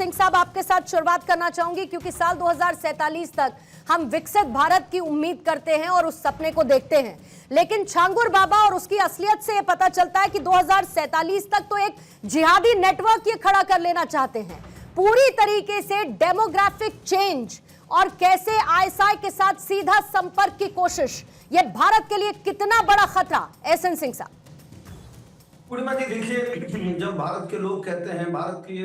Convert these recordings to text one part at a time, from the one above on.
सिंह साहब, आपके साथ शुरुआत करना चाहूंगी क्योंकि साल 2047 तक हम विकसित भारत की उम्मीद करते हैं और उस सपने को देखते हैं, लेकिन छांगुर बाबा और उसकी असलियत से यह पता चलता है कि 2047 तक तो एक जिहादी नेटवर्क ये खड़ा कर लेना चाहते हैं। पूरी तरीके से डेमोग्राफिक चेंज और कैसे आईएसआई के साथ सीधा संपर्क की कोशिश, यह भारत के लिए कितना बड़ा खतरा? एसएन सिंह साहब। पूर्णिमा जी देखिए, जब भारत के लोग कहते हैं, भारत की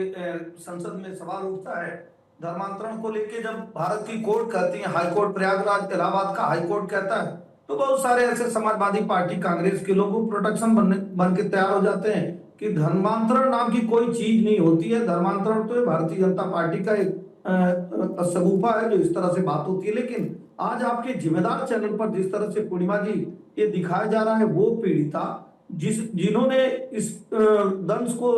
संसद में सवाल उठता है धर्मांतरण को लेके, जब भारत की कोर्ट कहती है, हाई कोर्ट प्रयागराज इलाहाबाद का हाई कोर्ट कहता है, तो बहुत सारे ऐसे समाजवादी पार्टी कांग्रेस के लोग प्रोटेक्शन बन के तैयार हो जाते हैं कि धर्मांतरण नाम की कोई चीज नहीं होती है। धर्मांतरण तो भारतीय जनता पार्टी का एक सगुफा है जो इस तरह से बात होती है। लेकिन आज आपके जिम्मेदार चैनल पर जिस तरह से पूर्णिमा जी ये दिखाया जा रहा है, वो पीड़िता जिन्होंने इस दंश को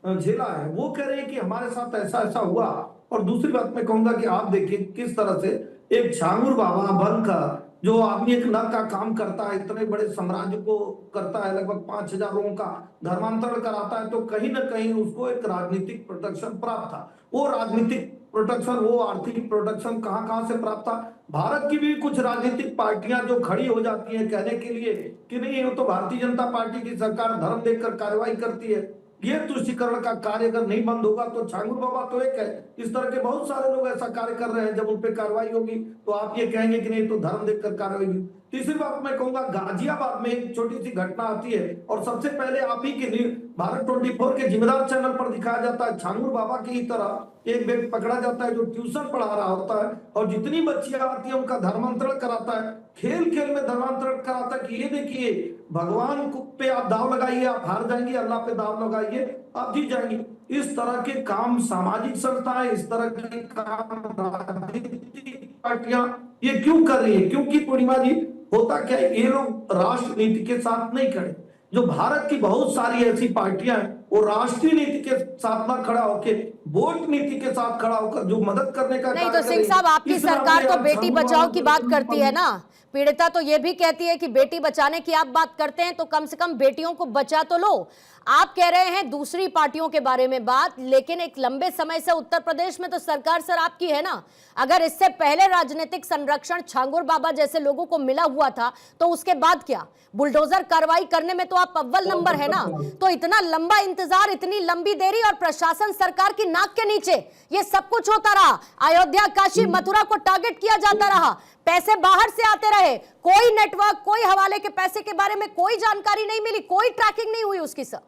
झेला है, वो कह रहे हैं कि हमारे साथ ऐसा ऐसा हुआ। और दूसरी बात मैं कहूंगा कि आप देखिए किस तरह से एक छांगुर बाबा बनकर जो आदमी एक नर का काम करता है, इतने बड़े साम्राज्य को करता है, लगभग 5000 लोगों का धर्मांतरण कराता है, तो कहीं ना कहीं उसको एक राजनीतिक प्रोटेक्शन प्राप्त था। वो राजनीतिक प्रोटेक्शन, वो आर्थिक प्रोटेक्शन कहां से प्राप्त था? भारत की भी कुछ राजनीतिक पार्टियां जो खड़ी हो जाती हैं कहने के लिए कि नहीं, वो तो भारतीय जनता पार्टी की सरकार धर्म देखकर कार्रवाई करती है, ये तुष्टीकरण का कार्य अगर नहीं बंद होगा तो छांगुर बाबा तो एक है, इस तरह के बहुत सारे लोग ऐसा कार्य कर रहे हैं, जब उन पे कार्रवाई होगी तो आप ये कहेंगे कि नहीं तो धर्म देखकर कार्रवाई होगी। तीसरी बात मैं कहूंगा, गाजियाबाद में एक छोटी सी घटना आती है और सबसे पहले आप ही के भारत 24 के जिम्मेदार चैनल पर दिखाया जाता है, छांगुर बाबा की ही तरह एक व्यक्ति पकड़ा जाता है जो ट्यूशन पढ़ा रहा होता है और जितनी बच्चियां आती है उनका धर्मांतरण कराता है, खेल खेल में धर्मांतरण कराता है कि ये देखिए भगवान पे आप दाव लगाइए, आप हार जाएंगे, अल्लाह पे दाव लगाइए, आप जीत जाएंगे। इस तरह के काम सामाजिक संस्थाएं, इस तरह के काम राजनीतिक पार्टियां ये क्यों कर रही है? क्योंकि पूर्णिमा जी होता क्या है, ये लोग राष्ट्रनीति के साथ नहीं खड़े। जो भारत की बहुत सारी ऐसी पार्टियां हैं वो राष्ट्रीय नीति के साथ ना खड़ा होकर वोट नीति के साथ खड़ा होकर जो मदद करने का नहीं तो सिंह साहब, आपकी सरकार तो बेटी बचाओ की बात करती है ना, पीड़िता तो ये भी कहती है कि बेटी बचाने की आप बात करते हैं तो कम से कम बेटियों को बचा तो लो। आप कह रहे हैं दूसरी पार्टियों के बारे में बात, लेकिन एक लंबे समय से उत्तर प्रदेश में तो सरकार सर आपकी है ना। अगर इससे पहले राजनीतिक संरक्षण छांगुर बाबा जैसे लोगों को मिला हुआ था तो उसके बाद क्या? बुलडोजर कार्रवाई करने में तो आप अव्वल नंबर है ना। तो इतना लंबा इंतजार, इतनी लंबी देरी और प्रशासन सरकार की नाक के नीचे ये सब कुछ होता रहा। अयोध्या, काशी, मथुरा को टारगेट किया जाता रहा, पैसे बाहर से आते रहे, कोई नेटवर्क, कोई हवाले के पैसे के बारे में कोई जानकारी नहीं मिली, कोई ट्रैकिंग नहीं हुई उसकी सर।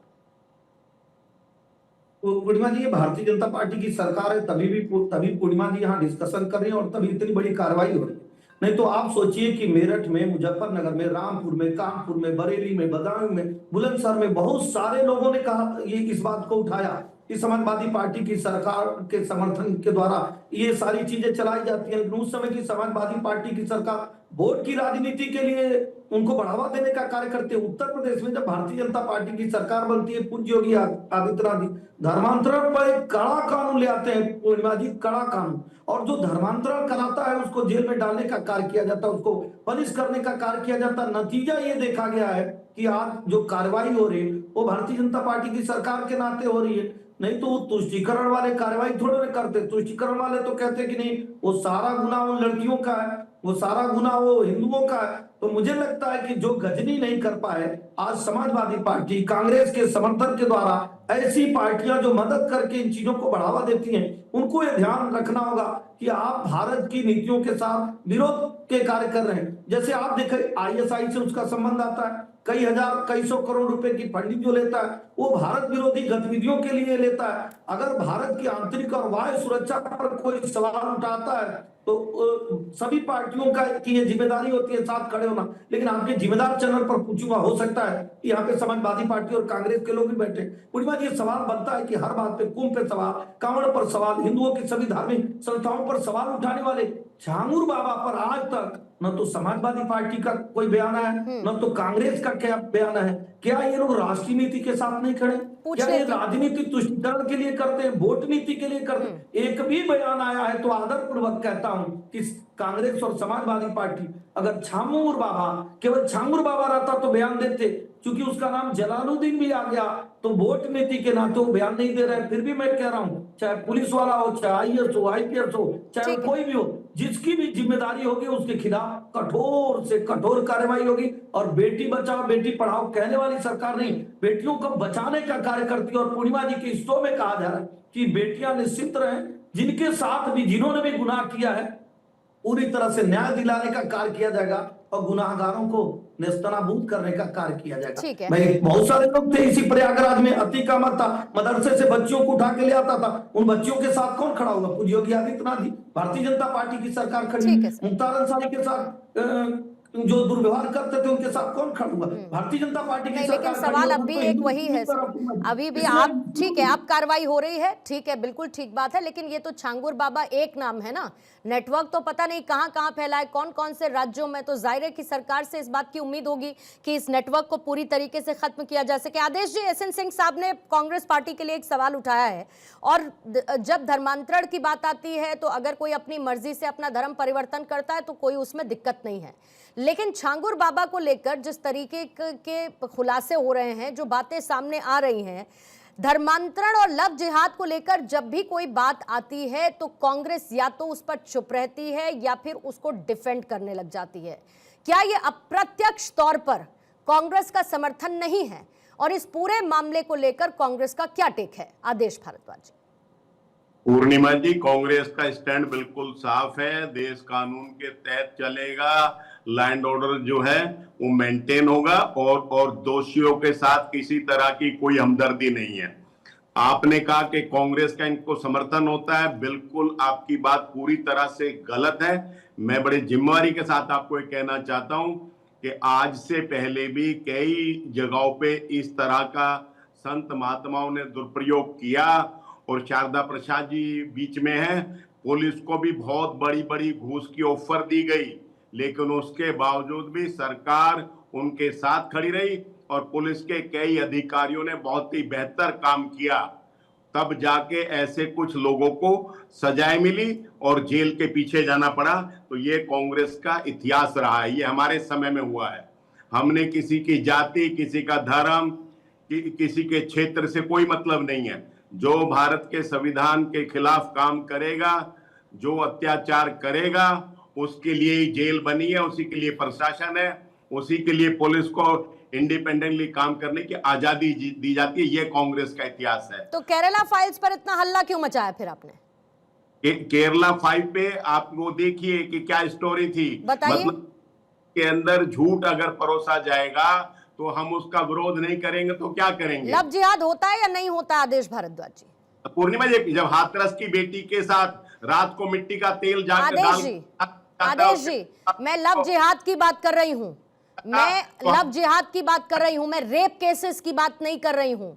तो पूर्णिमा जी ये भारतीय जनता पार्टी की सरकार है, तभी पूर्णिमा जी यहाँ डिस्कशन कर रही है और तभी इतनी बड़ी कार्रवाई हो रही है। नहीं तो आप सोचिए कि मेरठ में, मुजफ्फरनगर में, रामपुर में, कानपुर में, बरेली में, बदायूं में, बुलंदशहर में बहुत सारे लोगों ने कहा, ये इस बात को उठाया कि समाजवादी पार्टी की सरकार के समर्थन के द्वारा ये सारी चीजें चलाई जाती हैं। लेकिन उस समय की समाजवादी पार्टी की सरकार वोट की राजनीति के लिए उनको बढ़ावा देने का कार्य करते हैं। उत्तर प्रदेश में जब भारतीय जनता पार्टी की सरकार बनती है, पूज्य योगी आदित्यनाथ जी धर्मांतरण पर एक कड़ा कानून ले आते हैं, पूर्णिमा जी कड़ा कानून, और जो धर्मांतरण कराता है उसको जेल में डालने का कार्य किया जाता है, उसको पनिश करने का कार्य किया जाता है। नतीजा ये देखा गया है कि आज जो कार्रवाई हो रही है वो भारतीय जनता पार्टी की सरकार के नाते हो रही है। नहीं तो वो तुष्टीकरण वाले कार्रवाई थोड़े ना करते। तुष्टीकरण वाले तो कहते कि नहीं वो सारा गुना उन लड़कियों का है, वो सारा गुना वो हिंदुओं का है। तो मुझे लगता है कि जो गजनी नहीं कर पाए, आज समाजवादी पार्टी कांग्रेस के समर्थन के द्वारा ऐसी पार्टियां जो मदद करके इन चीजों को बढ़ावा देती हैं, उनको ये ध्यान रखना होगा कि आप भारत की नीतियों के साथ विरोध के कार्य कर रहे हैं। जैसे आप देखें आईएसआई से उसका संबंध आता है, कई हजार कई सौ करोड़ रुपए की फंडिंग जो लेता है वो भारत विरोधी गतिविधियों के लिए लेता है। अगर भारत की आंतरिक और वायु सुरक्षा पर कोई सवाल उठाता है तो सभी पार्टियों का की ये जिम्मेदारी होती है साथ खड़े होना। लेकिन आपके जिम्मेदार चैनल पर पूछूंगा, हो सकता है कि यहाँ पे समाजवादी पार्टी और कांग्रेस के लोग भी बैठे। पूर्णिमा जी ये सवाल बनता है कि हर बात पे कुंभ पे सवाल, कांवड़ पर सवाल, हिंदुओं की सभी धार्मिक संस्थाओं पर सवाल उठाने वाले छांगुर बाबा पर आज तक न तो समाजवादी पार्टी का कोई बयान है, न तो कांग्रेस का क्या बयान है। क्या ये लोग राष्ट्रीय नीति के साथ नहीं खड़े? क्या ये राजनीतिक तुष्टीकरण के लिए करते हैं, वोट नीति के लिए करते हैं? एक भी बयान आया है तो आदर पूर्वक कहता हूं कि कांग्रेस और समाजवादी पार्टी अगर छांगुर बाबा, केवल छांगुर बाबा रहता तो बयान देते, क्योंकि उसका नाम जलालुद्दीन भी आ गया तो वोट नीति के नाते वो बयान नहीं दे रहा है। फिर भी मैं कह रहा हूं, चाहे पुलिस वाला हो, चाहे आईएएस हो, आईपीएस हो, चाहे वो कोई भी हो, जिसकी भी जिम्मेदारी होगी उसके खिलाफ कठोर से कठोर कार्रवाई होगी। और बेटी बचाओ बेटी पढ़ाओ कहने वाली सरकार नहीं, बेटियों को बचाने का कार्य करती है। और पूर्णिमा जी के स्तव में कहा जा रहा है कि बेटियां निश्चिंत रहें, जिनके साथ भी जिन्होंने भी गुनाह किया है पूरी तरह से न्याय दिलाने का कार्य किया जाएगा और गुनाहगारों को नेस्तनाबूद करने का कार्य किया जाएगा। मैं बहुत सारे लोग थे इसी प्रयागराज में, अति का मत था, मदरसे से बच्चियों को उठा के ले आता था, उन बच्चियों के साथ कौन खड़ा होगा? पूज्य योगी आदित्यनाथ जी, भारतीय जनता पार्टी की सरकार खड़ी। मुख्तार अंसारी के साथ जो दुर्व्यवहार करते थे उनके साथ कौन खड़ा हुआ? भारतीय जनता पार्टी की सरकार। लेकिन सवाल अब भी एक वही है, अभी भी आप ठीक है, आप कार्रवाई हो रही है, ठीक है, बिल्कुल ठीक बात है, लेकिन ये तो छांगुर बाबा एक नाम है ना, नेटवर्क तो पता नहीं कहां कहां फैला है, कौन कौन से राज्यों में। तो जाहिर है कि सरकार से इस बात की उम्मीद होगी कि इस नेटवर्क को पूरी तरीके से खत्म किया जा सके। आदेश जी, एसएन सिंह साहब ने कांग्रेस पार्टी के लिए एक सवाल उठाया है, और जब धर्मांतरण की बात आती है तो अगर कोई अपनी मर्जी से अपना धर्म परिवर्तन करता है तो कोई उसमें दिक्कत नहीं है, लेकिन छांगुर बाबा को लेकर जिस तरीके के खुलासे हो रहे हैं, जो बातें सामने आ रही हैं, धर्मांतरण और लव जिहाद को लेकर जब भी कोई बात आती है तो कांग्रेस या तो उस पर चुप रहती है या फिर उसको डिफेंड करने लग जाती है। क्या ये अप्रत्यक्ष तौर पर कांग्रेस का समर्थन नहीं है? और इस पूरे मामले को लेकर कांग्रेस का क्या टेक है? आदेश भारद्वाज। पूर्णिमा जी, कांग्रेस का स्टैंड बिल्कुल साफ है, देश कानून के तहत चलेगा, लैंड ऑर्डर जो है वो मेंटेन होगा और दोषियों के साथ किसी तरह की कोई हमदर्दी नहीं है। आपने कहा कि कांग्रेस का इनको समर्थन होता है, बिल्कुल आपकी बात पूरी तरह से गलत है। मैं बड़े जिम्मेवारी के साथ आपको ये कहना चाहता हूं कि आज से पहले भी कई जगहों पे इस तरह का संत महात्माओं ने दुरुपयोग किया और शारदा प्रसाद जी बीच में है, पुलिस को भी बहुत बड़ी बड़ी घूस की ऑफर दी गई, लेकिन उसके बावजूद भी सरकार उनके साथ खड़ी रही और पुलिस के कई अधिकारियों ने बहुत ही बेहतर काम किया। तब जाके ऐसे कुछ लोगों को सजाएं मिली और जेल के पीछे जाना पड़ा। तो ये कांग्रेस का इतिहास रहा है, ये हमारे समय में हुआ है। हमने किसी की जाति, किसी का धर्म, किसी के क्षेत्र से कोई मतलब नहीं है। जो भारत के संविधान के खिलाफ काम करेगा, जो अत्याचार करेगा, उसके लिए ही जेल बनी है, उसी के लिए प्रशासन है, उसी के लिए पुलिस को इंडिपेंडेंटली काम करने की आजादी दी जाती है। ये कांग्रेस का इतिहास है। तो केरला फाइल्स पर इतना हल्ला क्यों मचाया फिर आपने? केरला फाइल पे आप वो देखिए कि क्या स्टोरी थी, मतलब के अंदर झूठ अगर परोसा जाएगा तो हम उसका विरोध नहीं करेंगे तो क्या करेंगे? लव जिहाद होता है या नहीं होता? आदेश भारद्वाज जी। पूर्णिमा जी, जब हाथरस की बेटी के साथ रात को मिट्टी का तेल जाकर आदेश जी, मैं लव जिहाद की बात कर रही हूँ, मैं लव जिहाद की बात कर रही हूँ, मैं रेप केसेस की बात नहीं कर रही हूँ।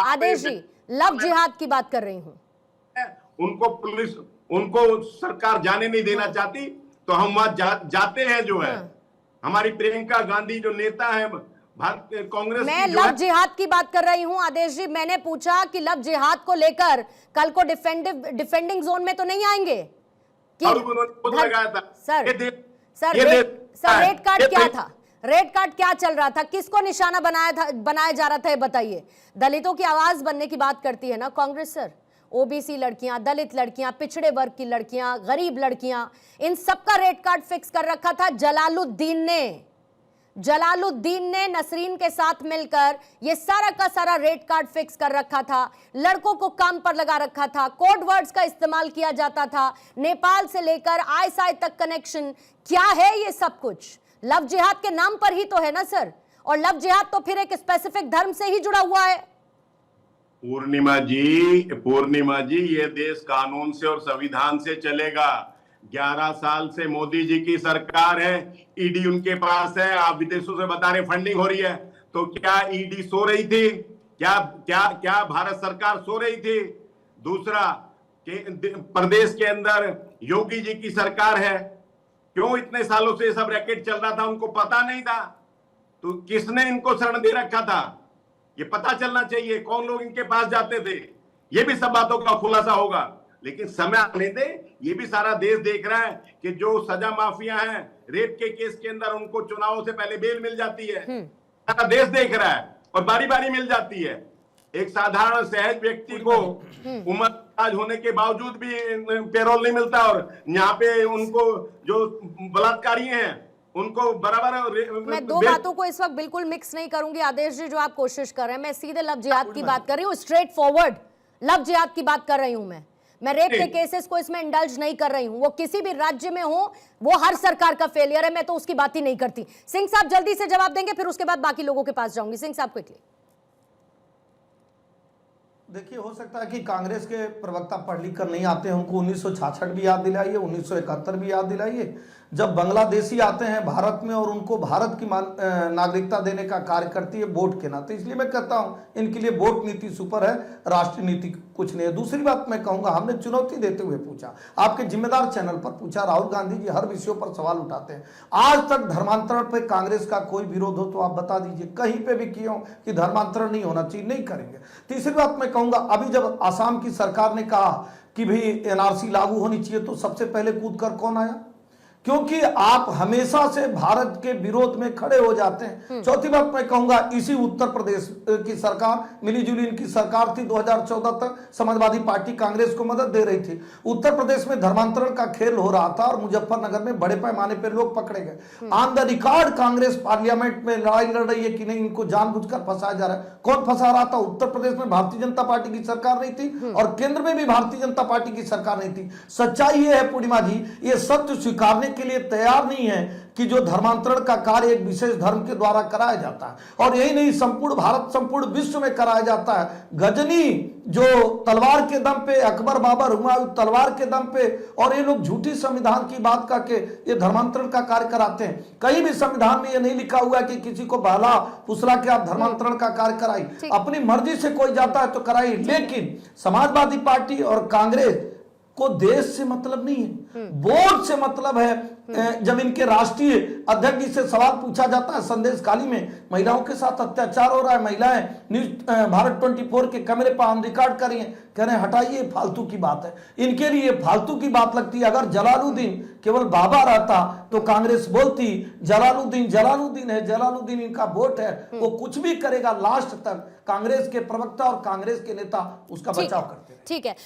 आदेश जी, लव जिहाद की बात कर रही हूँ। उनको पुलिस, उनको सरकार जाने नहीं देना चाहती तो हम वहां जाते हैं। जो है हमारी प्रियंका गांधी जो नेता है भारत कांग्रेस, मैं लव जिहाद की बात कर रही हूं। आदेश जी, मैंने पूछा कि लव जिहाद को लेकर कल को डिफेंडिंग जोन में तो नहीं आएंगे कि लगाया था? सर रेड कार्ड क्या था? रेड कार्ड क्या चल रहा था? किसको निशाना बनाया जा रहा था? ये बताइए। दलितों की आवाज बनने की बात करती है ना कांग्रेस सर। ओबीसी लड़कियां, दलित लड़कियां, पिछड़े वर्ग की लड़कियां, गरीब लड़कियां, इन सबका रेड कार्ड फिक्स कर रखा था जलालुद्दीन ने नसरीन के साथ मिलकर ये सारा का सारा रेड कार्ड फिक्स कर रखा था। लड़कों को काम पर लगा रखा था, कोड वर्ड्स का इस्तेमाल किया जाता था, नेपाल से लेकर आईएसआई तक कनेक्शन। क्या है ये सब कुछ? लव जिहाद के नाम पर ही तो है ना सर, और लव जिहाद तो फिर एक स्पेसिफिक धर्म से ही जुड़ा हुआ है। पूर्णिमा जी, ये देश कानून से और संविधान से चलेगा। 11 साल से मोदी जी की सरकार है, ईडी उनके पास है। आप विदेशों से बता रहे फंडिंग हो रही है, तो क्या ईडी सो रही थी? क्या भारत सरकार सो रही थी? दूसरा, प्रदेश के अंदर योगी जी की सरकार है, क्यों इतने सालों से सब रैकेट चल रहा था? उनको पता नहीं था? तो किसने इनको शरण दे रखा था? ये पता चलना चाहिए, कौन लोग इनके पास जाते थे। ये भी सब बातों का खुलासा होगा, लेकिन समय आने दे। ये भी सारा देश देख रहा है कि जो सजा माफिया हैं रेप के केस के अंदर, उनको चुनावों से पहले बेल मिल जाती है। सारा देश देख रहा है और बारी बारी मिल जाती है। एक साधारण सहज व्यक्ति को उम्र आज होने के बावजूद भी पेरोल नहीं मिलता, और यहाँ पे उनको जो बलात्कारी हैं उनको बराबर। मैं दो बातों को इस वक्त बिल्कुल मिक्स नहीं करूंगी आदेश जी, जो आप कोशिश कर रहे हैं। मैं सीधे लव जिहाद की बात कर रही हूँ, स्ट्रेट फॉरवर्ड लव जिहाद की बात कर रही हूं मैं रेप के केसेस को इसमें इंडल्ज नहीं कर रही हूं। वो किसी भी राज्य में हो, वो हर सरकार का फेलियर है, मैं तो उसकी बात ही नहीं करती। सिंह साहब जल्दी से जवाब देंगे, फिर उसके बाद बाकी लोगों के पास जाऊंगी। सिंह साहब क्विकली। देखिए, हो सकता है कि कांग्रेस के प्रवक्ता पढ़ लिख कर नहीं आते हैं, उनको 1966 भी याद दिलाइए, 1971 भी याद दिलाइए, जब बांग्लादेशी आते हैं भारत में और उनको भारत की नागरिकता देने का कार्य करती है वोट के नाते। इसलिए मैं कहता हूं इनके लिए वोट नीति सुपर है, राष्ट्रीय नीति कुछ नहीं है। दूसरी बात मैं कहूंगा, हमने चुनौती देते हुए पूछा, आपके जिम्मेदार चैनल पर पूछा, राहुल गांधी जी हर विषयों पर सवाल उठाते हैं, आज तक धर्मांतरण पर कांग्रेस का कोई विरोध हो तो आप बता दीजिए, कहीं पे भी किए हो कि धर्मांतरण नहीं होना चाहिए, नहीं करेंगे। तीसरी बात मैं कहूंगा, अभी जब आसाम की सरकार ने कहा कि भाई एनआरसी लागू होनी चाहिए, तो सबसे पहले कूद कर कौन आया? क्योंकि आप हमेशा से भारत के विरोध में खड़े हो जाते हैं। चौथी बात मैं कहूंगा, इसी उत्तर प्रदेश की सरकार, मिलीजुली इनकी सरकार थी, 2014 तक समाजवादी पार्टी कांग्रेस को मदद दे रही थी। उत्तर प्रदेश में धर्मांतरण का खेल हो रहा था और मुजफ्फरनगर में बड़े पैमाने पर लोग पकड़े गए। On the record Congress parliament में लड़ाई लड़ रही है कि नहीं इनको जानबूझकर फंसाया जा रहा है। कौन फंसा रहा था? उत्तर प्रदेश में भारतीय जनता पार्टी की सरकार नहीं थी और केंद्र में भी भारतीय जनता पार्टी की सरकार नहीं थी। सच्चाई ये है पूर्णिमा जी, ये सत्य स्वीकारने के लिए तैयार नहीं है कि जो धर्मांतरण का कार्य एक विशेष धर्म के द्वारा कराया जाता है, और यही नहीं संपूर्ण भारत संपूर्ण विश्व में कराया जाता है। गजनी जो तलवार के दम पे, अकबर बाबर हुमायूं तलवार के दम पे, और ये लोग झूठी संविधान की बात करके ये धर्मांतरण का कार्य कराते हैं। कहीं भी संविधान में ये नहीं लिखा हुआ है कि किसी को बहला फुसला के आप धर्मांतरण का कार्य कराई। अपनी मर्जी से कोई जाता है तो कराई, लेकिन समाजवादी पार्टी और कांग्रेस को देश से मतलब नहीं है, वोट से मतलब है। जब इनके राष्ट्रीय अध्यक्ष जी से सवाल पूछा जाता है संदेश खाली में, महिलाओं के साथ अत्याचार हो रहा है, महिलाएं न्यूज भारत 24 के कैमरे पर ऑन रिकॉर्ड कर रही हैं, कह रहे हैं हटाइए, फालतू की बात है। इनके लिए फालतू की बात लगती है। अगर जलालुद्दीन केवल बाबा रहता तो कांग्रेस बोलती जलालुद्दीन जलालुद्दीन है, जलालुद्दीन इनका वोट है, वो कुछ भी करेगा, लास्ट तक कांग्रेस के प्रवक्ता और कांग्रेस के नेता उसका बचाव करते हैं। ठीक है,